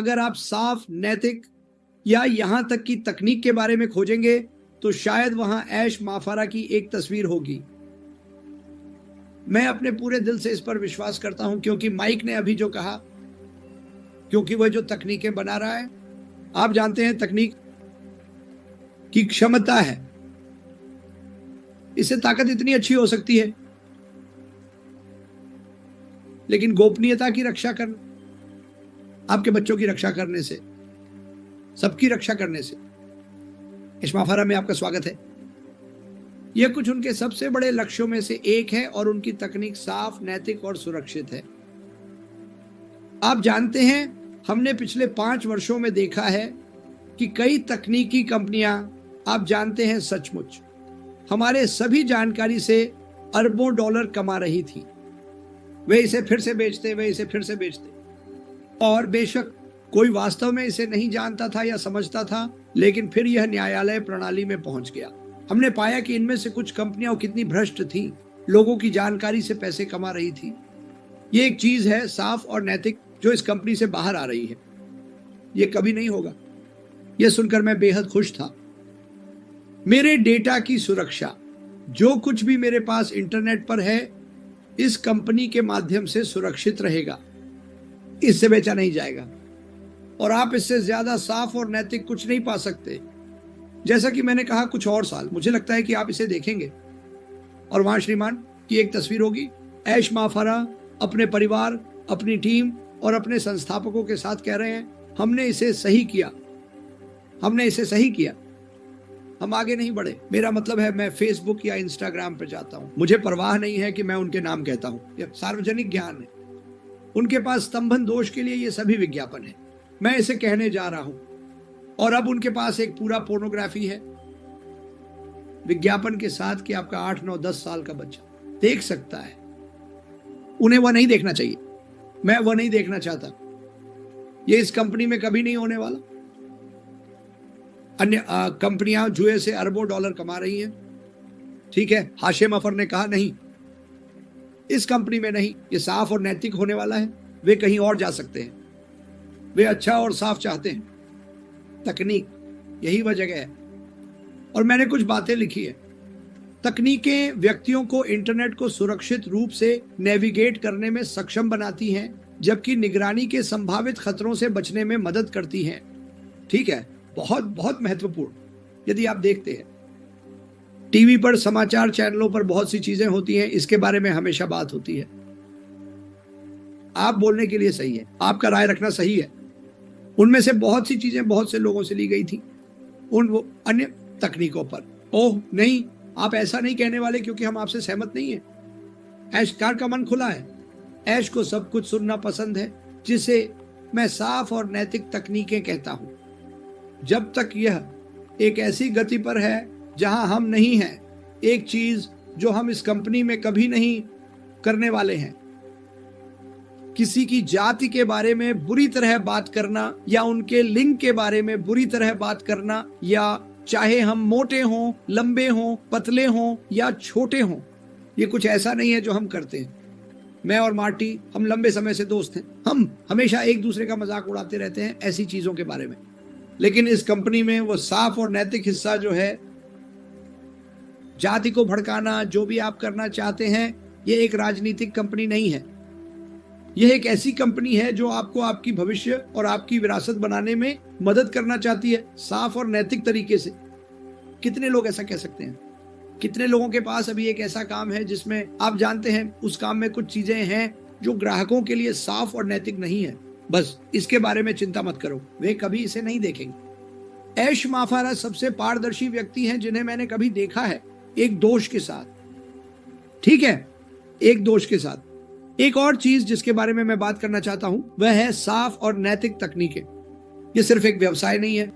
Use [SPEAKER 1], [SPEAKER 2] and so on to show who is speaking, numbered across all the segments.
[SPEAKER 1] अगर आप साफ, नैतिक या यहां तक कि तकनीक के बारे में खोजेंगे तो शायद वहां ऐश माफारा की एक तस्वीर होगी। मैं अपने पूरे दिल से इस पर विश्वास करता हूं, क्योंकि माइक ने अभी जो कहा, क्योंकि वह जो तकनीकें बना रहा है, आप जानते हैं तकनीक की क्षमता है, इससे ताकत इतनी अच्छी हो सकती है, लेकिन गोपनीयता की रक्षा करना, आपके बच्चों की रक्षा करने से, सबकी रक्षा करने से। ऐश माफारा में आपका स्वागत है। यह कुछ उनके सबसे बड़े लक्ष्यों में से एक है और उनकी तकनीक साफ, नैतिक और सुरक्षित है। आप जानते हैं, हमने पिछले 5 वर्षों में देखा है कि कई तकनीकी कंपनियां, आप जानते हैं, सचमुच हमारे सभी जानकारी से अरबों डॉलर कमा रही थी। वे इसे फिर से बेचते, और बेशक कोई वास्तव में इसे नहीं जानता था या समझता था, लेकिन फिर यह न्यायालय प्रणाली में पहुंच गया। हमने पाया कि इनमें से कुछ कंपनियां कितनी भ्रष्ट थीं, लोगों की जानकारी से पैसे कमा रही थी। ये एक चीज है साफ और नैतिक जो इस कंपनी से बाहर आ रही है। ये कभी नहीं होगा। यह सुनकर मैं बेहद खुश था। मेरे डेटा की सुरक्षा, जो कुछ भी मेरे पास इंटरनेट पर है, इस कंपनी के माध्यम से सुरक्षित रहेगा। इससे बेचा नहीं जाएगा और आप इससे ज्यादा साफ और नैतिक कुछ नहीं पा सकते। जैसा कि मैंने कहा, कुछ और साल मुझे लगता है कि आप इसे देखेंगे और वहां श्रीमान की एक तस्वीर होगी। ऐश माफारा अपने परिवार, अपनी टीम और अपने संस्थापकों के साथ कह रहे हैं, हमने इसे सही किया, हम आगे नहीं बढ़े। मेरा मतलब है, मैं फेसबुक या इंस्टाग्राम पर जाता हूं, मुझे परवाह नहीं है कि मैं उनके नाम कहता हूं, यह सार्वजनिक ज्ञान है। उनके पास स्तंभन दोष के लिए ये सभी विज्ञापन है। मैं इसे कहने जा रहा हूं। और अब उनके पास एक पूरा पोर्नोग्राफी है विज्ञापन के साथ कि आपका 8, 9, 10 साल का बच्चा देख सकता है। उन्हें वह नहीं देखना चाहिए, मैं वह नहीं देखना चाहता। ये इस कंपनी में कभी नहीं होने वाला। अन्य कंपनियां जुए से अरबों डॉलर कमा रही हैं, ठीक है। हाशिम अफर ने कहा नहीं, इस कंपनी में नहीं, ये साफ और नैतिक होने वाला है। वे कहीं और जा सकते हैं, वे अच्छा और साफ चाहते हैं। तकनीक, यही वह जगह है। और मैंने कुछ बातें लिखी है। तकनीकें व्यक्तियों को इंटरनेट को सुरक्षित रूप से नेविगेट करने में सक्षम बनाती हैं, जबकि निगरानी के संभावित खतरों से बचने में मदद करती हैं। ठीक है, बहुत बहुत महत्वपूर्ण। यदि आप देखते हैं टीवी पर, समाचार चैनलों पर बहुत सी चीजें होती हैं, इसके बारे में हमेशा बात होती है। आप बोलने के लिए सही है, आपका राय रखना सही है। उनमें से बहुत सी चीजें बहुत से लोगों से ली गई थी उन वो अन्य तकनीकों पर। ओह नहीं, आप ऐसा नहीं कहने वाले क्योंकि हम आपसे सहमत नहीं है। ऐश कार का मन खुला है। ऐश को सब कुछ सुनना पसंद है, जिसे मैं साफ और नैतिक तकनीकें कहता हूं। जब तक यह एक ऐसी गति पर है जहां हम नहीं हैं, एक चीज जो हम इस कंपनी में कभी नहीं करने वाले हैं, किसी की जाति के बारे में बुरी तरह बात करना या उनके लिंग के बारे में बुरी तरह बात करना, या चाहे हम मोटे हों, लंबे हों, पतले हों या छोटे हों, ये कुछ ऐसा नहीं है जो हम करते हैं। मैं और मार्टी, हम लंबे समय से दोस्त हैं। हम हमेशा एक दूसरे का मजाक उड़ाते रहते हैं ऐसी चीजों के बारे में। लेकिन इस कंपनी में वो साफ और नैतिक हिस्सा जो है, जाति को भड़काना, जो भी आप करना चाहते हैं, ये एक राजनीतिक कंपनी नहीं है। यह एक ऐसी कंपनी है जो आपको आपकी भविष्य और आपकी विरासत बनाने में मदद करना चाहती है, साफ और नैतिक तरीके से। कितने लोग ऐसा कह सकते हैं? कितने लोगों के पास अभी एक ऐसा काम है जिसमें आप जानते हैं उस काम में कुछ चीजें हैं जो ग्राहकों के लिए साफ और नैतिक नहीं है। बस इसके बारे में चिंता मत करो, वे कभी इसे नहीं देखेंगे। ऐश माफारा सबसे पारदर्शी व्यक्ति हैं जिन्हें मैंने कभी देखा है, एक दोष के साथ। ठीक है, एक दोष के साथ। एक और चीज जिसके बारे में मैं बात करना चाहता हूं, वह है साफ और नैतिक तकनीकें। यह सिर्फ एक व्यवसाय नहीं है,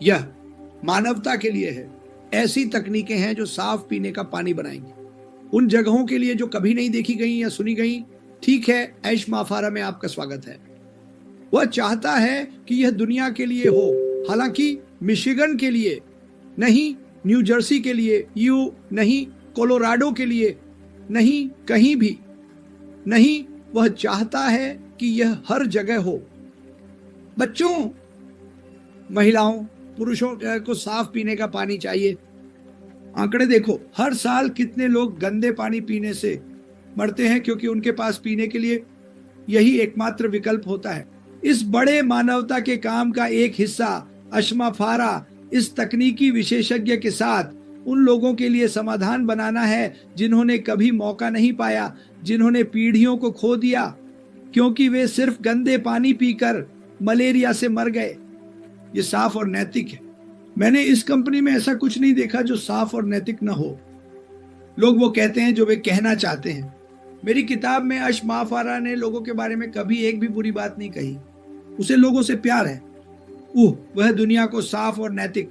[SPEAKER 1] यह मानवता के लिए है। ऐसी तकनीकें हैं जो साफ पीने का पानी बनाएंगी, उन जगहों के लिए जो कभी नहीं देखी गई या सुनी गई। ठीक है, ऐश माफारा में आपका स्वागत है। वह चाहता है कि यह दुनिया के लिए हो, हालांकि मिशिगन के लिए नहीं, न्यू जर्सी के लिए नहीं, कोलोराडो के लिए नहीं, कहीं भी नहीं। वह चाहता है कि यह हर जगह हो। बच्चों, महिलाओं, पुरुषों को साफ पीने का पानी चाहिए। आंकड़े देखो, हर साल कितने लोग गंदे पानी पीने से मरते हैं, क्योंकि उनके पास पीने के लिए यही एकमात्र विकल्प होता है। इस बड़े मानवता के काम का एक हिस्सा अशमा फारा इस तकनीकी विशेषज्ञ के साथ उन लोगों के लिए समाधान बनाना है जिन्होंने कभी मौका नहीं पाया, जिन्होंने पीढ़ियों को खो दिया क्योंकि वे सिर्फ गंदे पानी पीकर मलेरिया से मर गए। ये साफ और नैतिक है। मैंने इस कंपनी में ऐसा कुछ नहीं देखा जो साफ और नैतिक न हो। लोग वो कहते हैं जो वे कहना चाहते हैं। मेरी किताब में अशमा फारा ने लोगों के बारे में कभी एक भी बुरी बात नहीं कही। उसे लोगों से प्यार है। वह दुनिया को साफ और नैतिक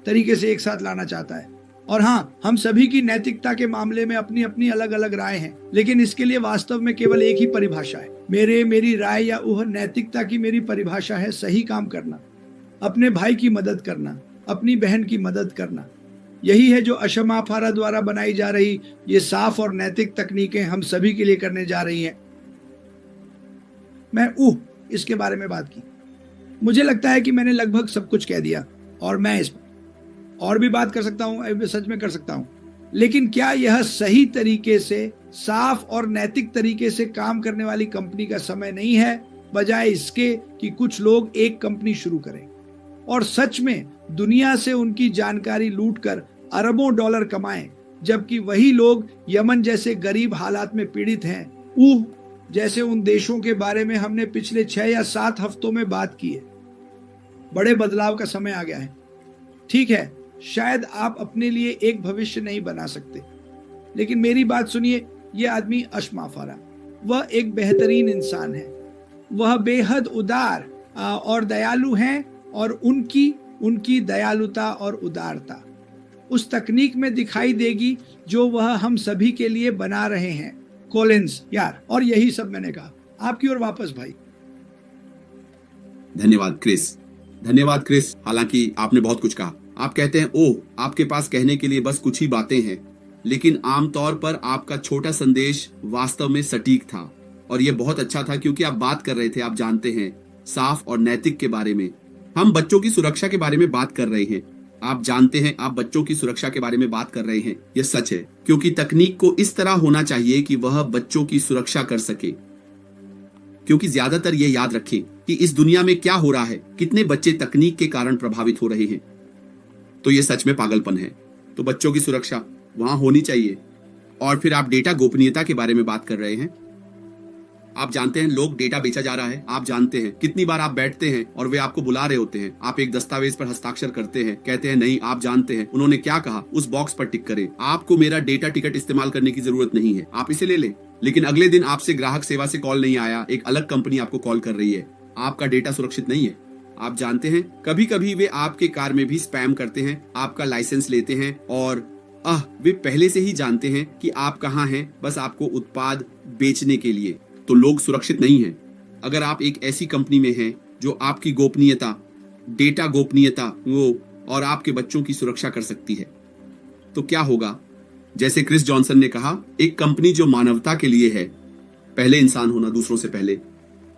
[SPEAKER 1] तरीके से एक साथ लाना चाहता है। और हाँ, हम सभी की नैतिकता के मामले में अपनी अपनी अलग अलग राय हैं, लेकिन इसके लिए वास्तव में केवल एक ही परिभाषा है। मेरी राय या नैतिकता की मेरी परिभाषा है सही काम करना, अपने भाई की मदद करना, अपनी बहन की मदद करना। यही है जो अशमा फारा द्वारा बनाई जा रही ये साफ और नैतिक तकनीकें हम सभी के लिए करने जा रही हैं। मैं इसके बारे में बात की। मुझे लगता है कि मैंने लगभग सब कुछ कह दिया, और मैं इस और भी बात कर सकता हूं, सच में कर सकता हूं। लेकिन क्या यह सही तरीके से, साफ और नैतिक तरीके से काम करने वाली कंपनी का समय नहीं है, बजाय इसके कि कुछ लोग एक कंपनी शुरू करें और सच में दुनिया से उनकी जानकारी लूटकर अरबों डॉलर कमाएं, जबकि वही लोग यमन जैसे गरीब हालात में पीड़ित हैं। जैसे उन देशों के बारे में हमने पिछले 6 या 7 हफ्तों में बात की है। बड़े बदलाव का समय आ गया है। ठीक है, शायद आप अपने लिए एक भविष्य नहीं बना सकते, लेकिन मेरी बात सुनिए। यह आदमी अशमा फारा, वह एक बेहतरीन इंसान है। वह बेहद उदार और दयालु हैं, और उनकी दयालुता और उदारता उस तकनीक में दिखाई देगी जो वह हम सभी के लिए बना रहे हैं। कोलिंस यार, और यही सब मैंने कहा। आपकी ओर वापस भाई।
[SPEAKER 2] धन्यवाद क्रिस। हालांकि आपने बहुत कुछ कहा। आप कहते हैं आपके पास कहने के लिए बस कुछ ही बातें हैं, लेकिन आमतौर पर आपका छोटा संदेश वास्तव में सटीक था, और यह बहुत अच्छा था क्योंकि आप बात कर रहे थे, आप जानते हैं, साफ और नैतिक के बारे में। हम बच्चों की सुरक्षा के बारे में बात कर रहे हैं। आप जानते हैं, आप बच्चों की सुरक्षा के बारे में बात कर रहे हैं। यह सच है, क्योंकि तकनीक को इस तरह होना चाहिए कि वह बच्चों की सुरक्षा कर सके। क्योंकि ज्यादातर ये याद रखें कि इस दुनिया में क्या हो रहा है, कितने बच्चे तकनीक के कारण प्रभावित हो रहे हैं। तो ये सच में पागलपन है। तो बच्चों की सुरक्षा वहां होनी चाहिए। और फिर आप डेटा गोपनीयता के बारे में बात कर रहे हैं। आप जानते हैं, लोग डेटा बेचा जा रहा है। आप जानते हैं, कितनी बार आप बैठते हैं और वे आपको बुला रहे होते हैं, आप एक दस्तावेज पर हस्ताक्षर करते हैं, कहते हैं नहीं, आप जानते हैं उन्होंने क्या कहा, उस बॉक्स पर टिक करें। आपको मेरा डेटा टिकट इस्तेमाल करने की जरूरत नहीं है, आप इसे ले लें। लेकिन अगले दिन आपसे ग्राहक सेवा से कॉल नहीं आया, एक अलग कंपनी आपको कॉल कर रही है। आपका डेटा सुरक्षित नहीं है। आप जानते हैं, कभी कभी वे आपके कार में भी स्पैम करते हैं, आपका लाइसेंस लेते हैं, और वे पहले से ही जानते हैं कि आप कहाँ हैं, बस आपको उत्पाद बेचने के लिए। तो लोग सुरक्षित नहीं हैं। अगर आप एक ऐसी कंपनी में हैं जो आपकी गोपनीयता, डेटा गोपनीयता और आपके बच्चों की सुरक्षा कर सकती है, तो क्या होगा? जैसे क्रिस जॉनसन ने कहा, एक कंपनी जो मानवता के लिए है, पहले इंसान होना दूसरों से पहले।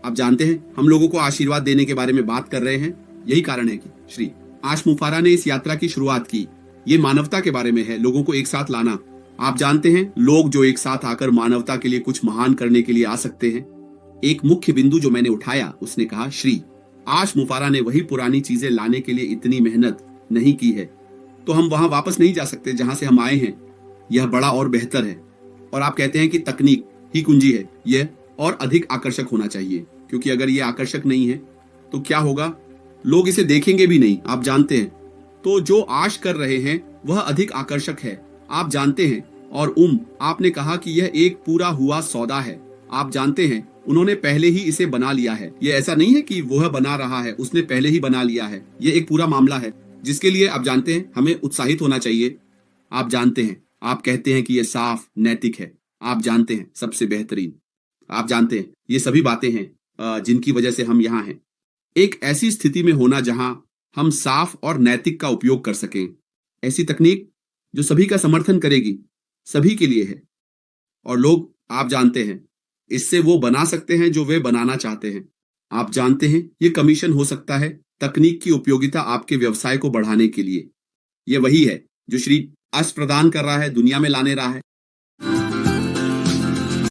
[SPEAKER 2] आप जानते हैं, हम लोगों को आशीर्वाद देने के बारे में बात कर रहे हैं। यही कारण है कि श्री अशमा फारा ने इस यात्रा की शुरुआत की। ये मानवता के बारे में है, लोगों को एक साथ लाना। आप जानते हैं, लोग जो एक साथ आकर मानवता के लिए कुछ महान करने के लिए आ सकते हैं। एक मुख्य बिंदु जो मैंने उठाया, उसने कहा, श्री अशमा फारा ने वही पुरानी चीजें लाने के लिए इतनी मेहनत नहीं की है, तो हम वहां वापस नहीं जा सकते जहां से हम आए हैं। यह बड़ा और बेहतर है। और आप कहते हैं कि तकनीक ही कुंजी है। यह और अधिक आकर्षक होना चाहिए, क्योंकि अगर यह आकर्षक नहीं है तो क्या होगा? लोग इसे देखेंगे भी नहीं। आप जानते हैं, तो जो आश कर रहे हैं वह अधिक आकर्षक है। आप जानते हैं, और आपने कहा कि यह एक पूरा हुआ सौदा है। आप जानते हैं, उन्होंने पहले ही इसे बना लिया है। यह ऐसा नहीं है कि वह बना रहा है, उसने पहले ही बना लिया है। यह एक पूरा मामला है जिसके लिए आप जानते हैं हमें उत्साहित होना चाहिए। आप जानते हैं, आप कहते हैं कि यह साफ, नैतिक है। आप जानते हैं, सबसे बेहतरीन। आप जानते हैं, ये सभी बातें हैं जिनकी वजह से हम यहाँ हैं। एक ऐसी स्थिति में होना जहां हम साफ और नैतिक का उपयोग कर सकें। ऐसी तकनीक जो सभी का समर्थन करेगी, सभी के लिए है। और लोग, आप जानते हैं, इससे वो बना सकते हैं जो वे बनाना चाहते हैं। आप जानते हैं ये कमीशन हो सकता है तकनीक की उपयोगिता आपके व्यवसाय को बढ़ाने के लिए। ये वही है जो श्री अश प्रदान कर रहा है, दुनिया में लाने रहा है।